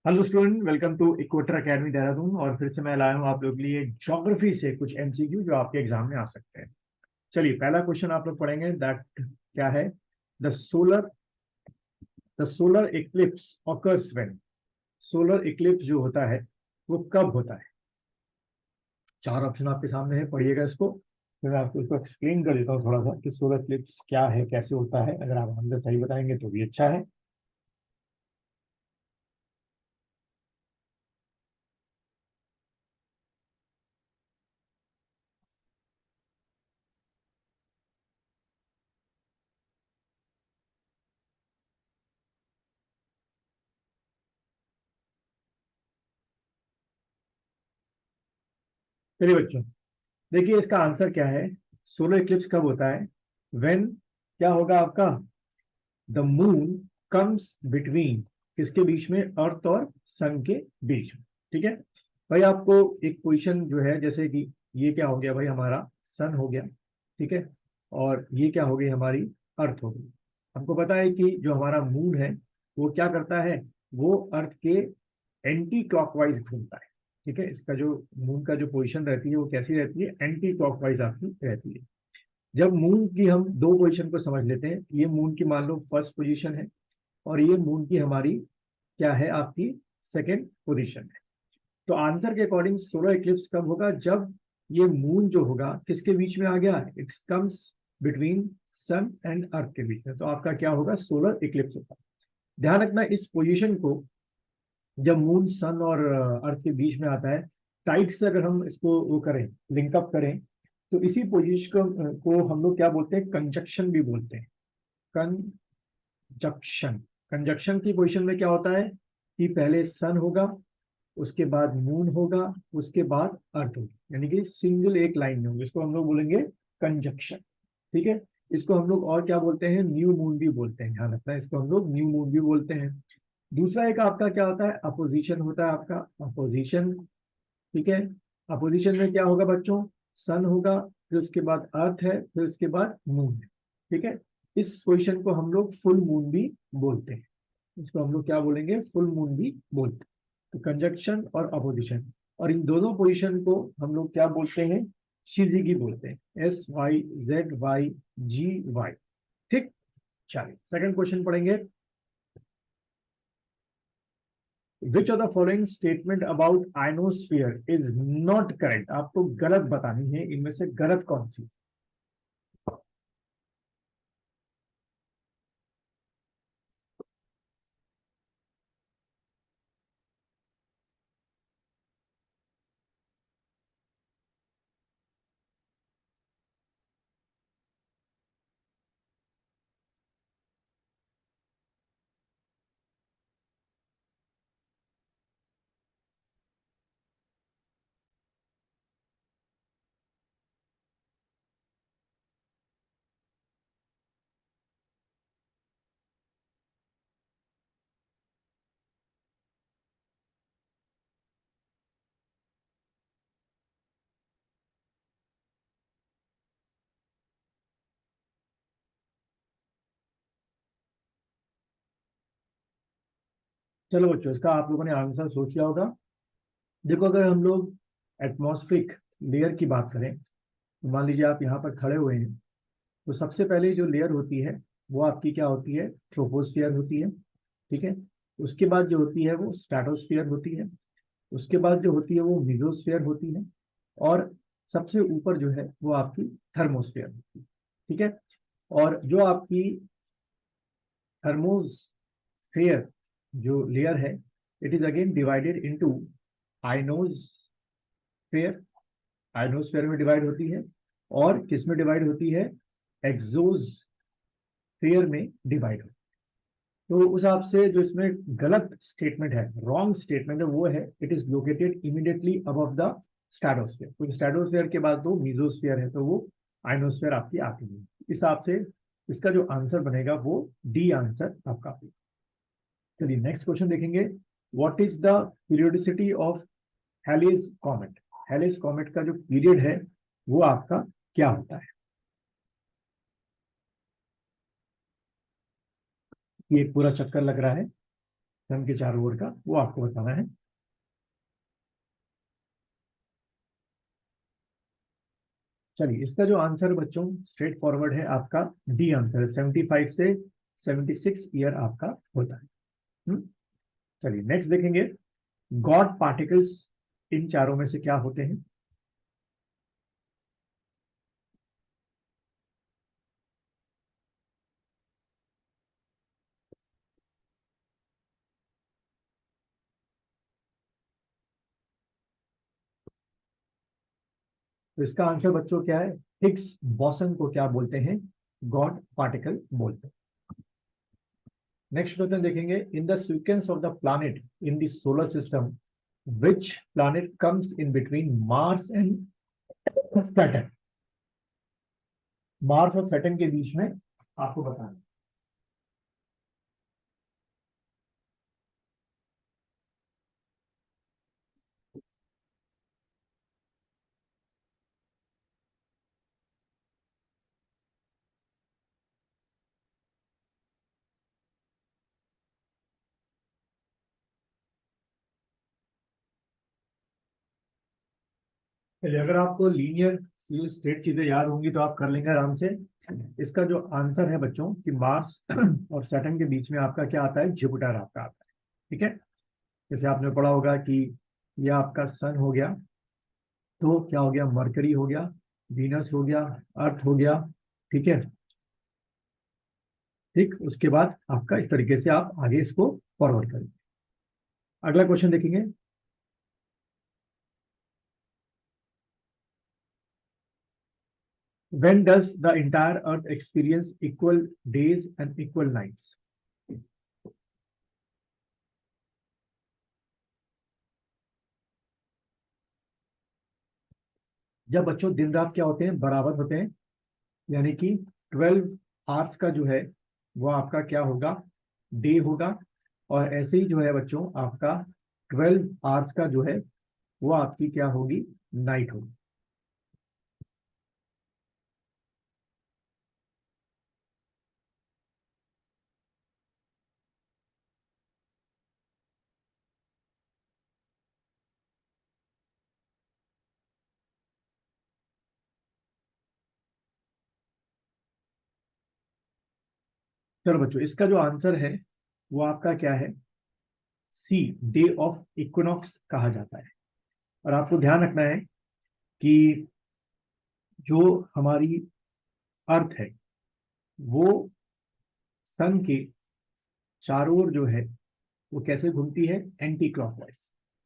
Hello student, welcome to equator academy Dehradun. और फिर से मैं लाया हूँ आप लोग के लिए ज्योग्राफी से कुछ एमसीक्यू जो आपके एग्जाम में आ सकते हैं। चलिए, पहला क्वेश्चन आप लोग पढ़ेंगे। दैट क्या है? The solar the solar Eclipse occurs when. Solar Eclipse जो होता है वो कब होता है? चार ऑप्शन आपके सामने है, पढ़िएगा इसको। फिर मैं आपको इसको एक्सप्लेन कर देता हूँ थोड़ा सा कि सोलर इक्लिप्स क्या है, कैसे होता है। अगर आप हमसे सही बताएंगे तो भी अच्छा है। चलिए बच्चों, देखिए इसका आंसर क्या है। सोलर इक्लिप्स कब होता है? व्हेन क्या होगा आपका? द मून कम्स बिटवीन, किसके बीच में? अर्थ और सन के बीच में। ठीक है भाई, आपको एक पोजीशन जो है, जैसे कि ये क्या हो गया भाई, हमारा सन हो गया। ठीक है, और ये क्या हो गई, हमारी अर्थ हो गई। हमको पता है कि जो हमारा मून है वो क्या करता है, वो अर्थ के एंटी क्लॉकवाइज घूमता है। ठीक है, इसका जो मून का जो पोजीशन रहती है वो कैसी रहती है? एंटी क्लॉकवाइज आपकी रहती है। जब मून की हम दो पोजीशन को समझ लेते हैं, ये मून की मान लो फर्स्ट पोजीशन है और ये मून की हमारी क्या है, आपकी सेकेंड पोजीशन है। तो आंसर के अकॉर्डिंग सोलर इक्लिप्स कब होगा? जब ये मून जो होगा किसके बीच में आ गया? It comes between sun and earth के बीच में। तो आपका क्या होगा? सोलर इक्लिप्स होगा। ध्यान रखना इस पोजीशन को, जब मून सन और अर्थ के बीच में आता है, टाइट से अगर हम इसको वो करें, लिंकअप करें, तो इसी पोजीशन को हम लोग क्या बोलते हैं? कंजक्शन भी बोलते हैं। कंजक्शन। कंजक्शन की पोजीशन में क्या होता है कि पहले सन होगा, उसके बाद मून होगा, उसके बाद अर्थ होगा, यानी कि सिंगल एक लाइन में होगा। इसको हम लोग बोलेंगे कंजक्शन। ठीक है, इसको हम लोग और क्या बोलते हैं? न्यू मून भी बोलते हैं। ध्यान रखना, इसको हम लोग न्यू मून भी बोलते हैं। दूसरा एक आपका क्या होता है? अपोजिशन होता है आपका, अपोजिशन। ठीक है, अपोजिशन में क्या होगा बच्चों? सन होगा, फिर उसके बाद अर्थ है, फिर उसके बाद मून है। ठीक है, इस पोजिशन को हम लोग फुल मून भी बोलते हैं। इसको हम लोग क्या बोलेंगे? फुल मून भी बोलते हैं। तो कंजक्शन और अपोजिशन, और इन दोनों पोजीशन को हम लोग क्या बोलते हैं? शिजिगी बोलते हैं। SYZYGY। ठीक, चलिए सेकंड क्वेश्चन पढ़ेंगे। Which of the following statement about ionosphere is not correct? आपको गलत बतानी है, इनमें से गलत कौन सी? चलो बच्चों, इसका आप लोगों ने आंसर सोच लिया होगा। देखो, अगर हम लोग एटमॉस्फेरिक लेयर की बात करें, तो मान लीजिए आप यहाँ पर खड़े हुए हैं, तो सबसे पहले जो लेयर होती है वो आपकी क्या होती है? ट्रोपोस्फियर होती है। ठीक है, उसके बाद जो होती है वो स्ट्रेटोस्फियर होती है। उसके बाद जो होती है वो मिजोस्फियर होती है। और सबसे ऊपर जो है वो आपकी थर्मोस्फियर होती है। ठीक है, और जो आपकी थर्मोस्फियर जो लेयर है, it is again divided into ionosphere. Ionosphere में डिवाइड होती है, और किस में डिवाइड होती है? एक्सोस्फेयर में डिवाइड होती है। तो उस हिसाब से जो इसमें गलत स्टेटमेंट है, रॉन्ग स्टेटमेंट है, वो है it is located immediately above the stratosphere. क्योंकि स्ट्रेटोस्फेयर के बाद तो मीजोस्फेयर है, तो वो आइनोस्फेयर आपकी आती है। इस हिसाब से इसका जो आंसर बनेगा वो डी आंसर आपका। चलिए नेक्स्ट क्वेश्चन देखेंगे। What is the periodicity of Halley's comet? Halley's comet का जो पीरियड है वो आपका क्या होता है? ये एक पूरा चक्कर लग रहा है। सन के चारों ओर का, वो आपको बताना है। चलिए, इसका जो आंसर बच्चों स्ट्रेट फॉरवर्ड है, आपका डी आंसर है। 75 से 76 ईयर आपका होता है। चलिए नेक्स्ट देखेंगे, गॉड पार्टिकल्स इन चारों में से क्या होते हैं? तो इसका आंसर बच्चों क्या है? हिग्स बोसन को क्या बोलते हैं? गॉड पार्टिकल बोलते हैं। नेक्स्ट क्वेश्चन देखेंगे, in the sequence of the planet in the solar system which planet comes in between Mars and Saturn? Mars और सैटर्न के बीच में आपको बताना। चलिए, अगर आपको लीनियर सीरीज स्ट्रेट चीजें याद होंगी तो आप कर लेंगे आराम से। इसका जो आंसर है बच्चों कि मार्स और सैटर्न के बीच में आपका क्या आता है? जुपिटर आपका आता है। ठीक है, जैसे आपने पढ़ा होगा कि यह आपका सन हो गया, तो क्या हो गया? मरकरी हो गया, वीनस हो गया, अर्थ हो गया। ठीक है, ठीक, उसके बाद आपका इस तरीके से आप आगे इसको फॉरवर्ड करें। अगला क्वेश्चन देखेंगे, when does the entire earth experience equal days and equal nights? जब बच्चों दिन रात क्या होते हैं? बराबर होते हैं, यानी कि 12 आवर्स का जो है वो आपका क्या होगा? डे होगा। और ऐसे ही जो है बच्चों आपका 12 आवर्स का जो है वो आपकी क्या होगी? नाइट होगी। चलो बच्चों, इसका जो आंसर है वो आपका क्या है? सी, डे ऑफ इक्विनॉक्स कहा जाता है। और आपको ध्यान रखना है कि जो हमारी अर्थ है वो सन के चारों ओर जो है वो कैसे घूमती है? Anti clockwise.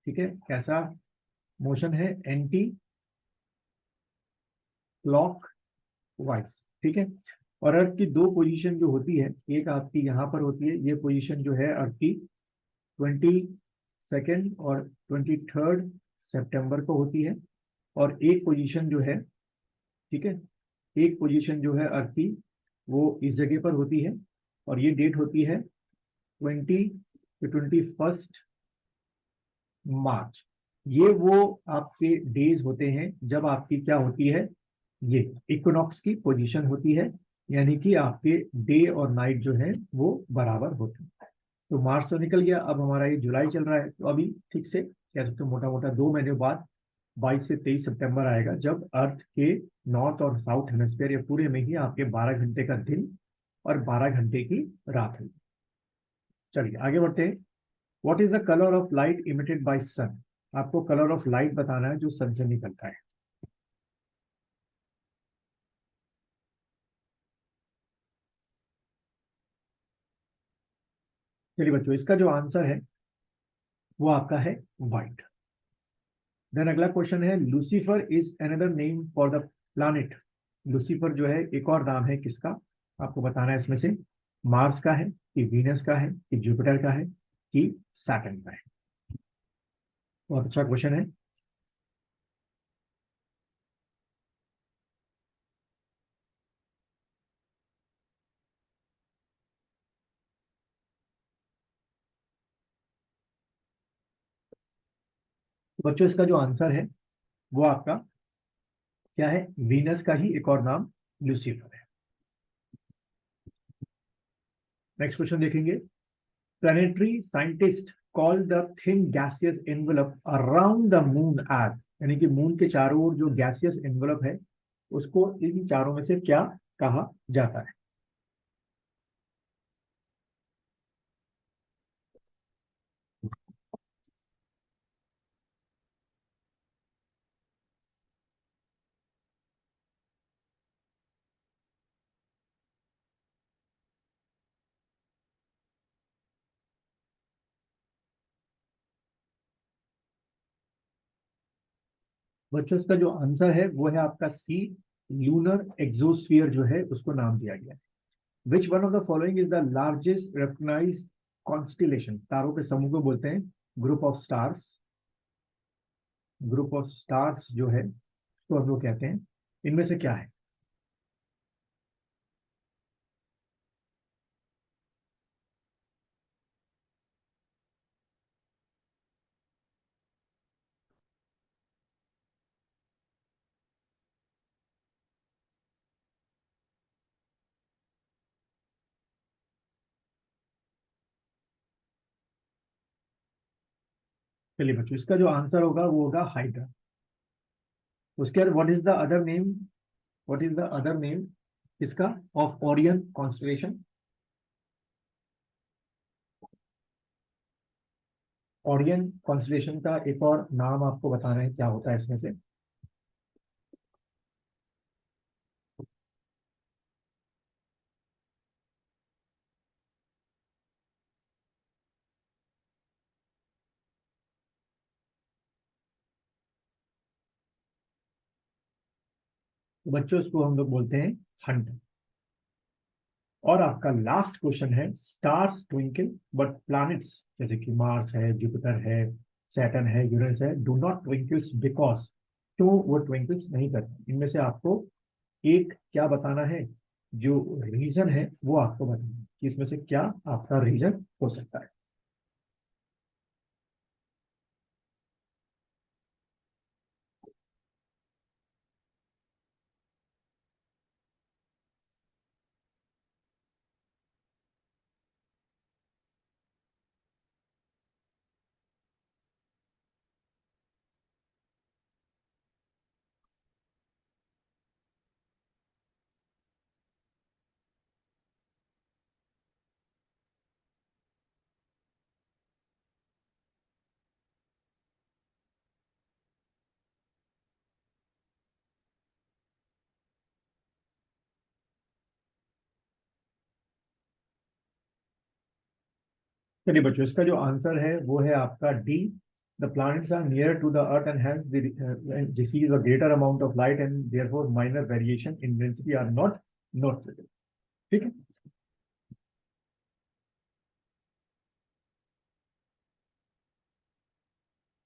ठीक है, कैसा मोशन है? Anti clock wise. ठीक है, और अर्थ की दो पोजीशन जो होती है, एक आपकी यहाँ पर होती है, ये पोजीशन जो है अर्थ की 22 और 23 सितंबर को होती है। और एक पोजीशन जो है, ठीक है, एक पोजीशन जो है अर्थ की वो इस जगह पर होती है, और ये डेट होती है 21 ये वो आपके डेज होते हैं जब आपकी क्या होती है? ये इक्विनॉक्स की पोजीशन होती है, यानी कि आपके डे और नाइट जो है वो बराबर होते हैं। तो मार्च तो निकल गया, अब हमारा ये जुलाई चल रहा है, तो अभी ठीक से कह सकते हो मोटा मोटा 2 महीने बाद 22 से 23 सितंबर आएगा, जब अर्थ के नॉर्थ और साउथ हेमिस्फीयर या पूरे में ही आपके 12 घंटे का दिन और 12 घंटे की रात होगी। चलिए आगे बढ़ते हैं। What is the colour of light emitted by sun? आपको कलर ऑफ लाइट बताना है जो सन से निकलता है। चलिए बच्चों, इसका जो आंसर है वो आपका है व्हाइट। देन अगला क्वेश्चन है, Lucifer is another name for the planet. Lucifer जो है एक और नाम है किसका? आपको बताना है इसमें से। मार्स का है कि वीनस का है कि जुपिटर का है कि सैटर्न का है? बहुत अच्छा क्वेश्चन है। तो बच्चों, इसका जो आंसर है वो आपका क्या है? वीनस का ही एक और नाम लूसीफर है। नेक्स्ट क्वेश्चन देखेंगे, planetary scientist call the thin gaseous envelope around the moon as, यानी कि मून के चारों ओर जो गैसियस एनवेलप है उसको इन चारों में से क्या कहा जाता है? बच्चों इसका जो आंसर है वो है आपका सी, लूनर एक्सोस्फीयर जो है उसको नाम दिया गया है। Which one of the following is the largest recognised constellation? तारों के समूह को बोलते हैं group of stars. Group of stars जो है तो हम लोग कहते हैं, इनमें से क्या है? चलिए बच्चों, इसका जो आंसर होगा वो होगा हाइड्रा। उसके बाद what is the other name? What is the other name इसका of Orion constellation? Orion constellation का एक और नाम आपको बताना है, क्या होता है इसमें से? तो बच्चों इसको हम लोग बोलते हैं हंट। और आपका लास्ट क्वेश्चन है, स्टार्स ट्विंकल बट प्लैनेट्स जैसे कि मार्स है, जुपिटर है, सैटर्न है, यूरेनस है, डू नॉट ट्विंकल्स बिकॉज, क्यों वो ट्विंकल्स नहीं करते? इनमें से आपको एक क्या बताना है, जो रीजन है वो आपको बताना है कि इसमें से क्या आपका रीजन हो सकता है। चलिए बच्चों, इसका जो आंसर है वो है आपका D, the planets are near to the earth and hence they receive a greater amount of light and therefore minor variation in density are not noticeable. ठीक है।